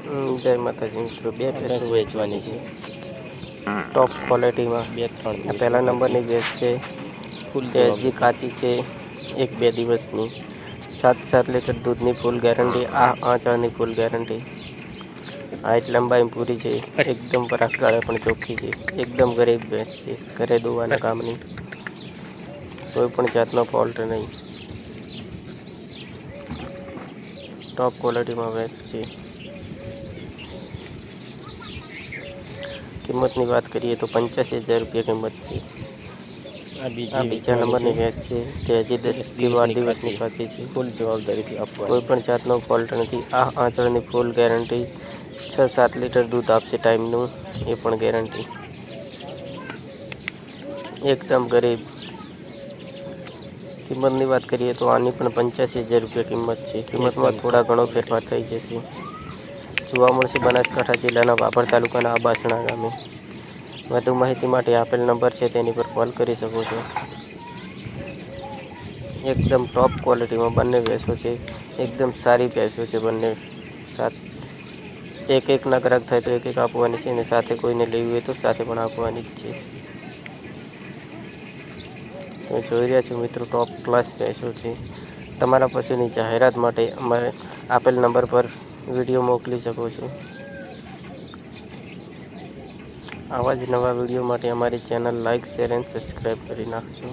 જય માતાજી મિત્રો, બે ભેંસો વેચવાની છે ટોપ ક્વોલિટીમાં. બે ત્રણ આ દિવસ પહેલા બાકી નંબરની ભેંસ છે, ફૂલ તે હજી જવાબદારી. કાચી છે, 1-2 દિવસની. 7 લીટર દૂધની ફૂલ ગેરંટી, આ આંચળની ફૂલ ગેરંટી. હાઈટ લંબાઈ પૂરી છે, એકદમ પરાગગાળા પણ ચોખ્ખી છે, એકદમ ગરીબ ભેંસ છે, ઘરે દોવાના કામની, કોઈ પણ જાતનો ફોલ્ટ નહીં. ટોપ ક્વોલિટીમાં ભેંસ છે. કિંમતની વાત કરીએ તો 85,000 રૂપિયા કિંમત છે. આ આ બીજી બીજા વેચવાની છે. નંબરની ભેંસ છે, તે હજી 10 થી 12 દિવસની કાચી છે, ફૂલ જવાબદારીથી કોઈ આપવાની. પણ જાતનો ફોલ્ટ નથી. આ આંચળની ફૂલ ગેરંટી, 6-7 લીટર દૂધ આપશે ટાઈમનું, એ પણ ગેરંટી. એકદમ ગરીબ. કિંમતની વાત કરીએ તો આની પણ 85,000 રૂપિયા કિંમત છે. કિંમતમાં એકદમ થોડા ટોપ ઘણો ક્વોલિટી. ફેરફાર થઈ જશે. જોવા મળશે બનાસકાંઠા જિલ્લાના વાપર તાલુકાના આબાસણા ગામે. વધુ માહિતી માટે આપેલ નંબર છે તેની પર કોલ કરી શકો છો. એકદમ ટોપ ક્વોલિટીમાં બંને ભેંસો છે, એકદમ સારી ભેંસો છે બંને. એક ના ગ્રાહક થાય તો એક આપવાની છે, અને સાથે કોઈને લેવી હોય તો સાથે પણ આપવાની જ છે. તમે જોઈ રહ્યા છો મિત્રો, ટોપ ક્લાસ ભેંસો છે. તમારા પશુની જાહેરાત માટે અમારે આપેલ નંબર પર વિડીયો મોકલી શકો છો. આવા જ નવા વિડીયો માટે અમારી channel like, share and subscribe કરી નાખજો.